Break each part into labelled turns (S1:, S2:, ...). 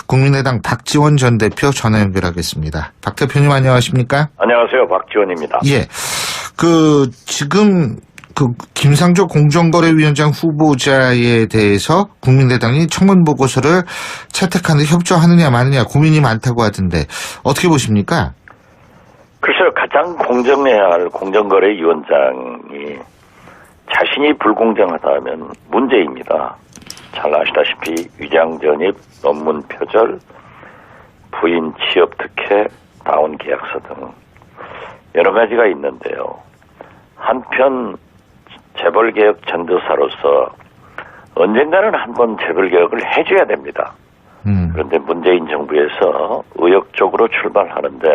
S1: 국민의당 박지원 전 대표 전화 연결하겠습니다. 박 대표님 안녕하십니까?
S2: 안녕하세요. 박지원입니다.
S1: 예. 지금 김상조 공정거래위원장 후보자에 대해서 국민의당이 청문 보고서를 채택하는 데 협조하느냐 마느냐 고민이 많다고 하던데 어떻게 보십니까?
S2: 글쎄요. 가장 공정해야 할 공정거래위원장이 자신이 불공정하다면 문제입니다. 잘 아시다시피 위장전입, 논문 표절, 부인 취업 특혜, 다운 계약서 등 여러 가지가 있는데요. 한편 재벌개혁 전도사로서 언젠가는 한번 재벌개혁을 해줘야 됩니다. 그런데 문재인 정부에서 의욕적으로 출발하는데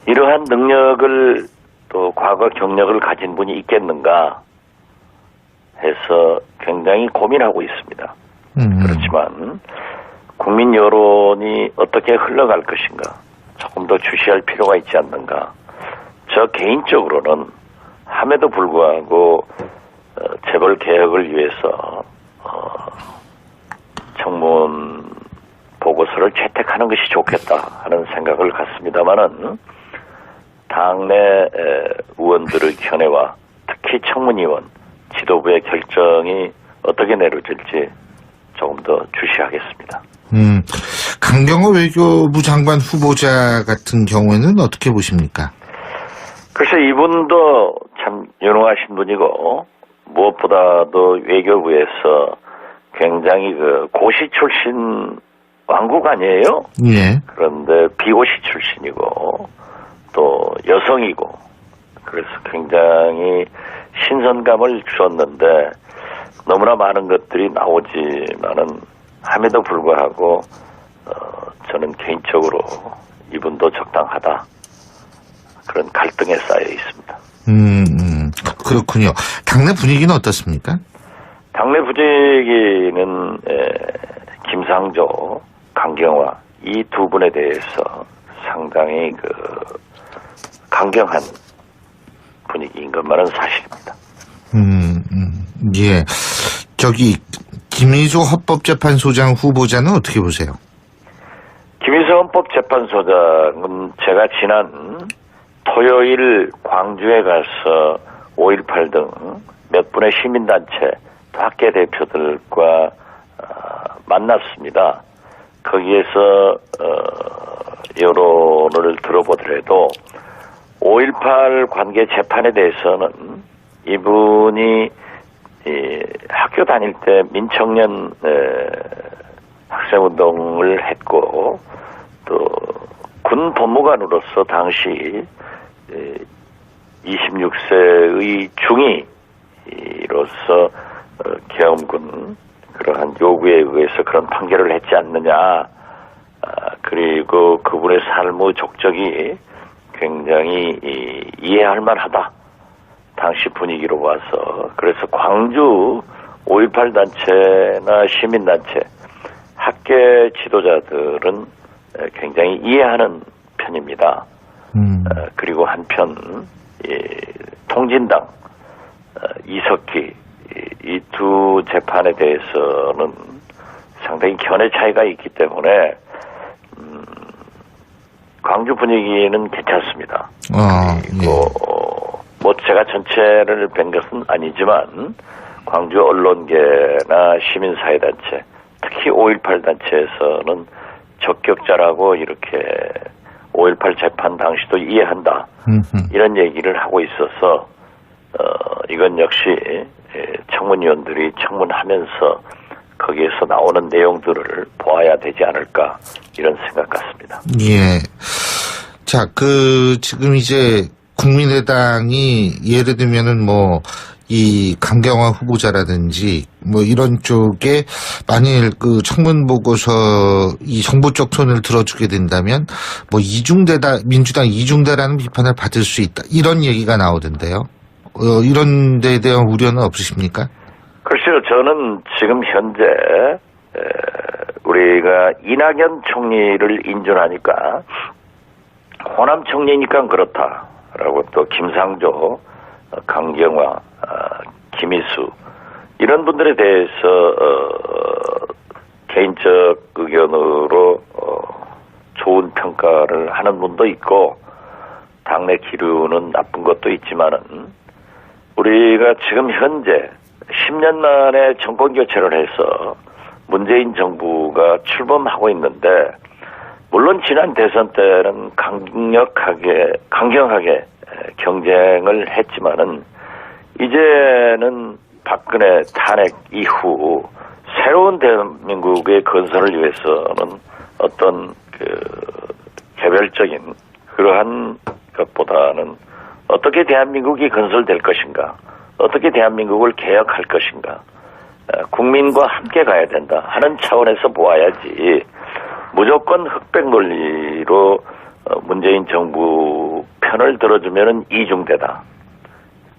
S2: 이러한 능력을 또 과거 경력을 가진 분이 있겠는가 해서 굉장히 고민하고 있습니다. 그렇지만 국민 여론이 어떻게 흘러갈 것인가 조금 더 주시할 필요가 있지 않는가. 저 개인적으로는 함에도 불구하고 재벌 개혁을 위해서 청문 보고서를 채택하는 것이 좋겠다 하는 생각을 갖습니다만은 당내 의원들의 견해와 특히 청문위원 지도부의 결정이 어떻게 내려질지 조금 더 주시하겠습니다.
S1: 강경호 외교부 장관 후보자 같은 경우에는 어떻게 보십니까?
S2: 글쎄 이분도 참 유능하신 분이고 무엇보다도 외교부에서 굉장히 고시 출신 왕국 아니에요?
S1: 예.
S2: 그런데 비고시 출신이고 또 여성이고 그래서 굉장히 신선감을 주었는데 너무나 많은 것들이 나오지만은 함에도 불구하고 저는 개인적으로 이분도 적당하다 그런 갈등에 쌓여 있습니다.
S1: 그렇군요. 당내 분위기는 어떻습니까?
S2: 당내 분위기는 김상조, 강경화 이 두 분에 대해서 상당히 강경한 분위기인 것만은 사실입니다.
S1: 예. 김희수 헌법재판소장 후보자는 어떻게 보세요?
S2: 김희수 헌법재판소장은 제가 지난 토요일 광주에 가서 5.18 등 몇 분의 시민단체 또 학계 대표들과 만났습니다. 거기에서 여론을 들어보더라도 5.18 관계 재판에 대해서는 이분이 학교 다닐 때 민청년 학생운동을 했고 또 군 법무관으로서 당시 26세의 중위로서 계엄군 그러한 요구에 의해서 그런 판결을 했지 않느냐. 그리고 그분의 삶의 족적이 굉장히 이해할 만하다. 당시 분위기로 봐서. 그래서 광주 5.18 단체나 시민단체, 학계 지도자들은 굉장히 이해하는 편입니다. 그리고 한편 통진당 이석기 이 두 재판에 대해서는 상당히 견해 차이가 있기 때문에 광주 분위기는 괜찮습니다. 그리고 뭐 제가 전체를 뵌 것은 아니지만 광주 언론계나 시민사회단체 특히 5.18 단체에서는 적격자라고 이렇게 5.18 재판 당시도 이해한다 이런 얘기를 하고 있어서 이건 역시 청문위원들이 청문하면서 거기에서 나오는 내용들을 보아야 되지 않을까 이런 생각 같습니다.
S1: 예. 자, 지금 이제 국민의당이 예를 들면은 이 강경화 후보자라든지 이런 쪽에 만일 청문 보고서 이 정부 쪽 손을 들어주게 된다면 이중대다 민주당 이중대라는 비판을 받을 수 있다 이런 얘기가 나오던데요. 이런 데에 대한 우려는 없으십니까?
S2: 글쎄요, 저는 지금 현재 우리가 이낙연 총리를 인준하니까 호남 총리니까 그렇다라고 또 김상조, 강경화, 김희수 이런 분들에 대해서 개인적 의견으로 있고 당내 기류는 나쁜 것도 있지만은 우리가 지금 현재 10년 만에 정권 교체를 해서 문재인 정부가 출범하고 있는데 물론 지난 대선 때는 강경하게 경쟁을 했지만은 이제는 박근혜 탄핵 이후 새로운 대한민국의 건설을 위해서는 어떤 개별적인 그러한 것보다는 어떻게 대한민국이 건설될 것인가, 어떻게 대한민국을 개혁할 것인가, 국민과 함께 가야 된다 하는 차원에서 보아야지 무조건 흑백 논리로 문재인 정부 편을 들어주면은 이중대다.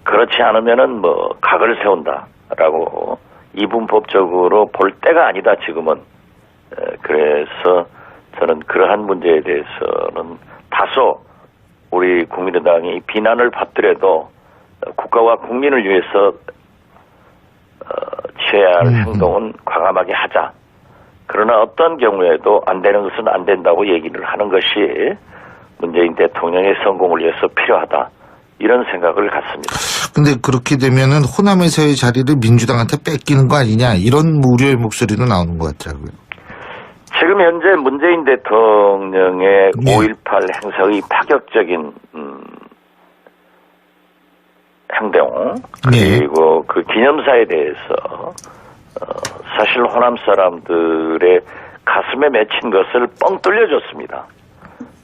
S2: 그렇지 않으면은 각을 세운다라고 이분법적으로 볼 때가 아니다 지금은. 그래서 저는 그러한 문제에 대해서는 다소 우리 국민의당이 비난을 받더라도 국가와 국민을 위해서 취해야 할 행동은 과감하게 하자. 그러나 어떤 경우에도 안 되는 것은 안 된다고 얘기를 하는 것이 문재인 대통령의 성공을 위해서 필요하다. 이런 생각을 갖습니다.
S1: 근데 그렇게 되면은 호남에서의 자리를 민주당한테 뺏기는 거 아니냐 이런 우려의 목소리도 나오는 것 같더라고요.
S2: 지금 현재 문재인 대통령의 5.18 행사의 파격적인 행동 그리고 그 기념사에 대해서 사실 호남 사람들의 가슴에 맺힌 것을 뻥 뚫려줬습니다.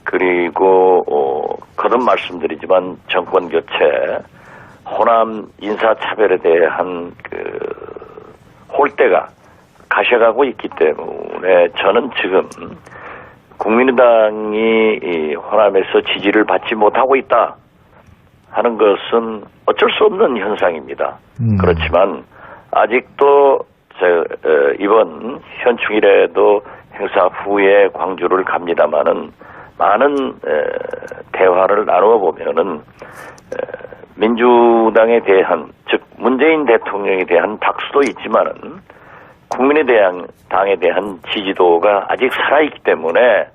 S2: 그리고 거듭 말씀드리지만 정권 교체, 호남 인사차별에 대한 홀대가 가셔가고 있기 때문에 저는 지금 국민의당이 호남에서 지지를 받지 못하고 있다 하는 것은 어쩔 수 없는 현상입니다. 그렇지만 아직도 이번 현충일에도 행사 후에 광주를 갑니다마는 많은 대화를 나누어 보면은 민주당에 대한 즉 문재인 대통령에 대한 박수도 있지만은 국민의당에 대한 지지도가 아직 살아있기 때문에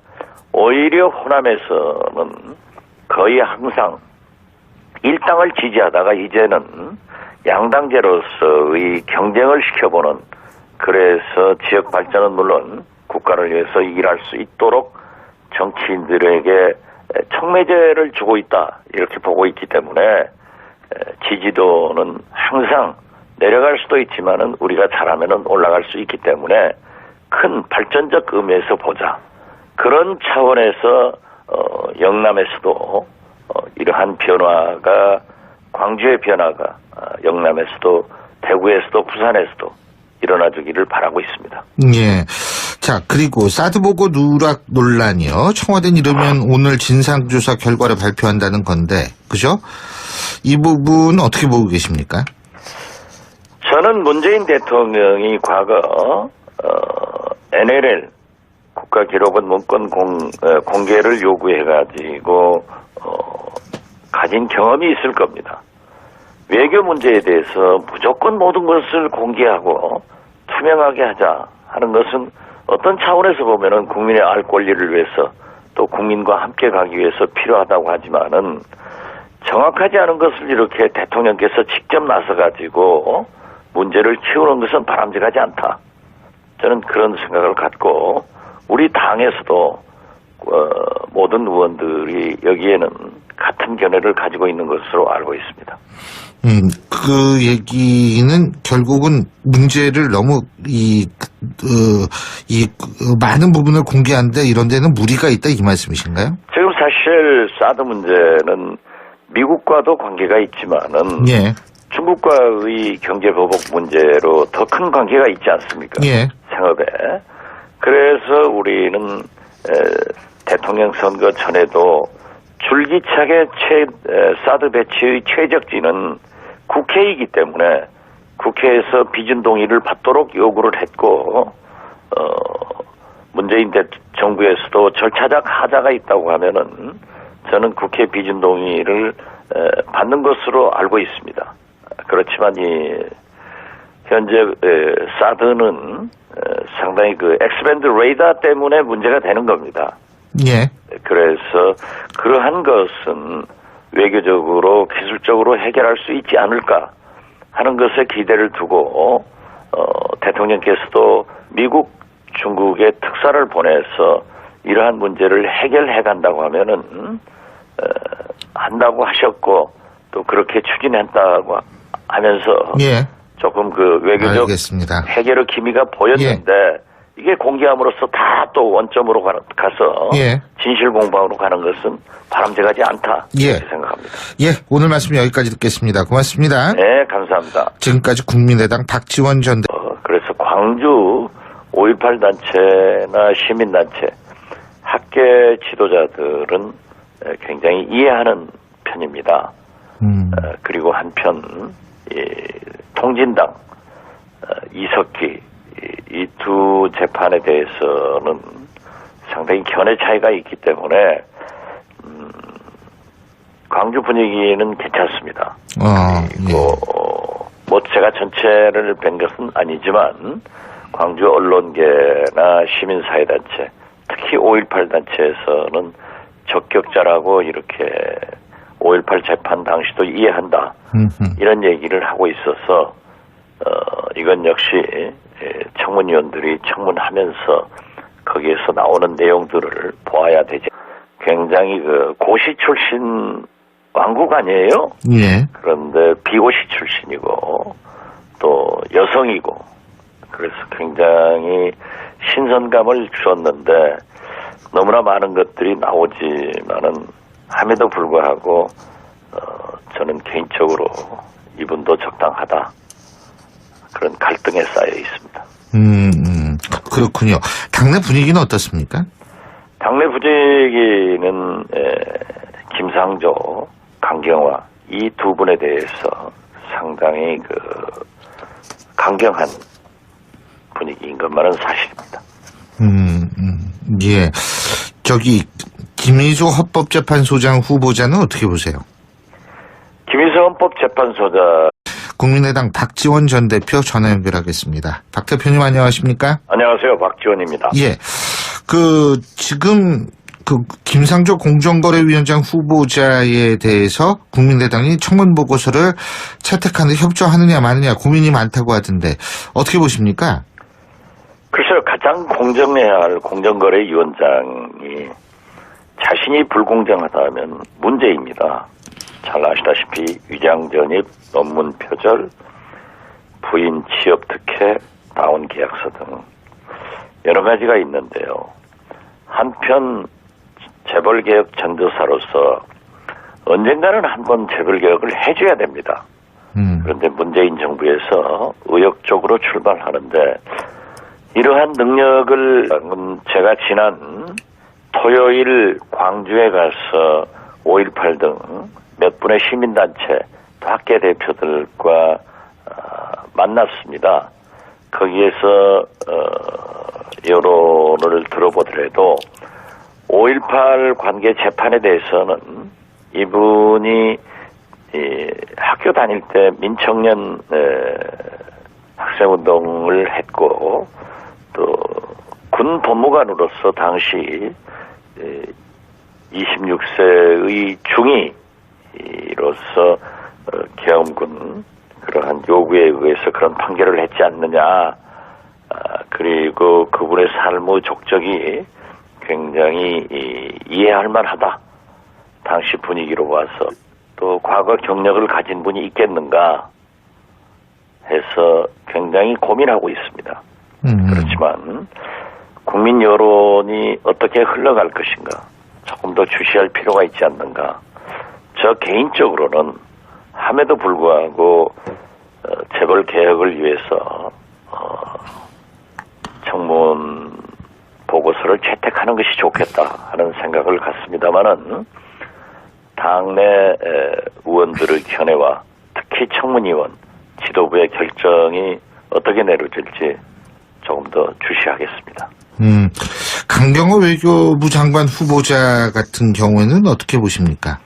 S2: 오히려 호남에서는 거의 항상 일당을 지지하다가 이제는 양당제로서의 경쟁을 시켜보는 그래서 지역 발전은 물론 국가를 위해서 일할 수 있도록 정치인들에게 촉매제를 주고 있다 이렇게 보고 있기 때문에 지지도는 항상 내려갈 수도 있지만은 우리가 잘하면은 올라갈 수 있기 때문에 큰 발전적 의미에서 보자. 그런 차원에서 영남에서도 이러한 변화가 광주의 변화가 영남에서도 대구에서도 부산에서도 일어나주기를 바라고 있습니다.
S1: 예. 자, 그리고 사드 보고 누락 논란이요. 청와대는 이러면 오늘 진상조사 결과를 발표한다는 건데, 그죠? 이 부분 어떻게 보고 계십니까?
S2: 저는 문재인 대통령이 과거 NLL 국가기록원 문건 공개를 요구해가지고 가진 경험이 있을 겁니다. 외교 문제에 대해서 무조건 모든 것을 공개하고 투명하게 하자 하는 것은 어떤 차원에서 보면은 국민의 알 권리를 위해서 또 국민과 함께 가기 위해서 필요하다고 하지만은 정확하지 않은 것을 이렇게 대통령께서 직접 나서가지고 문제를 키우는 것은 바람직하지 않다. 저는 그런 생각을 갖고 우리 당에서도 모든 의원들이 여기에는 같은 견해를 가지고 있는 것으로 알고 있습니다.
S1: 그 얘기는 결국은 문제를 너무 많은 부분을 공개하는데 이런 데는 무리가 있다 이 말씀이신가요?
S2: 지금 사실 사드 문제는 미국과도 관계가 있지만은
S1: 예.
S2: 중국과의 경제보복 문제로 더 큰 관계가 있지 않습니까?
S1: 예.
S2: 생업에. 그래서 우리는 대통령 선거 전에도 줄기차게 사드 배치의 최적지는 국회이기 때문에 국회에서 비준 동의를 받도록 요구를 했고 문재인 정부에서도 절차적 하자가 있다고 하면은 저는 국회 비준 동의를 받는 것으로 알고 있습니다. 그렇지만 현재 사드는 상당히 그 엑스밴드 레이더 때문에 문제가 되는 겁니다.
S1: 예.
S2: 그래서 그러한 것은 외교적으로 기술적으로 해결할 수 있지 않을까 하는 것에 기대를 두고 대통령께서도 미국, 중국에 특사를 보내서 이러한 문제를 해결해 간다고 하면은 한다고 하셨고 또 그렇게 추진했다고 하면서
S1: 예.
S2: 조금 그 외교적
S1: 알겠습니다.
S2: 해결의 기미가 보였는데 이게 공개함으로써 다 또 원점으로 가서
S1: 예.
S2: 진실 공방으로 가는 것은 바람직하지 않다
S1: 예.
S2: 이렇게 생각합니다.
S1: 예. 오늘 말씀 여기까지 듣겠습니다. 고맙습니다.
S2: 네, 감사합니다.
S1: 지금까지 국민의당 박지원 전 대...
S2: 그래서 광주 5.18 단체나 시민단체, 학계 지도자들은 굉장히 이해하는 편입니다. 그리고 한편 통진당 이석기 이 두 재판에 대해서는 상당히 견해 차이가 있기 때문에 광주 분위기는 괜찮습니다. 그리고 뭐 제가 전체를 뵌 것은 아니지만 광주 언론계나 시민사회단체, 특히 5.18 단체에서는 적격자라고 이렇게 5.18 재판 당시도 이해한다. 이런 얘기를 하고 있어서 이건 역시 청문위원들이 청문하면서 거기에서 나오는 내용들을 보아야 되지. 굉장히 그 고시 출신 왕국 아니에요?
S1: 예.
S2: 그런데 비고시 출신이고 또 여성이고 그래서 굉장히 신선감을 주었는데 너무나 많은 것들이 나오지만은 함에도 불구하고 저는 개인적으로 이분도 적당하다 그런 갈등에 쌓여 있습니다.
S1: 그렇군요. 당내 분위기는 어떻습니까?
S2: 당내 분위기는 김상조, 강경화 이 두 분에 대해서 상당히 그 강경한 분위기인 것만은 사실입니다.
S1: 예. 김희수 헌법재판소장 후보자는 어떻게 보세요?
S2: 김희수 헌법재판소장
S1: 국민의당 박지원 전 대표 전화 연결하겠습니다. 박 대표님 안녕하십니까?
S2: 안녕하세요. 박지원입니다.
S1: 예. 지금 김상조 공정거래위원장 후보자에 대해서 국민의당이 청문 보고서를 채택하는데 협조하느냐 마느냐 고민이 많다고 하던데 어떻게 보십니까?
S2: 글쎄요. 가장 공정해야 할 공정거래위원장이 자신이 불공정하다면 문제입니다. 잘 아시다시피 위장전입, 논문 표절, 부인 취업 특혜, 다운 계약서 등 여러 가지가 있는데요. 한편 재벌개혁 전도사로서 언젠가는 한번 재벌개혁을 해줘야 됩니다. 그런데 문재인 정부에서 의욕적으로 출발하는데 이러한 능력을 제가 지난 토요일 광주에 가서 5.18 등 몇 분의 시민단체, 또 학계 대표들과 만났습니다. 거기에서 여론을 들어보더라도 5.18 관계 재판에 대해서는 이분이 학교 다닐 때 민청년 학생운동을 했고 또 군 법무관으로서 당시 26세의 중위로서 계엄군 그러한 요구에 의해서 그런 판결을 했지 않느냐. 그리고 그분의 삶의 족적이 굉장히 이해할 만하다. 당시 분위기로 봐서 또 과거 경력을 가진 분이 있겠는가 해서 굉장히 고민하고 있습니다. 그렇지만 국민 여론이 어떻게 흘러갈 것인가 조금 더 주시할 필요가 있지 않는가. 저 개인적으로는 함에도 불구하고 재벌 개혁을 위해서 청문 보고서를 채택하는 것이 좋겠다 하는 생각을 갖습니다만은 당내 의원들의 견해와 특히 청문위원 지도부의 결정이 어떻게 내려질지 조금 더 주시하겠습니다.
S1: 강경호 외교부 장관 후보자 같은 경우에는 어떻게 보십니까?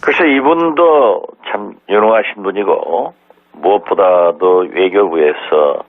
S2: 글쎄 이분도 참 유능하신 분이고 무엇보다도 외교부에서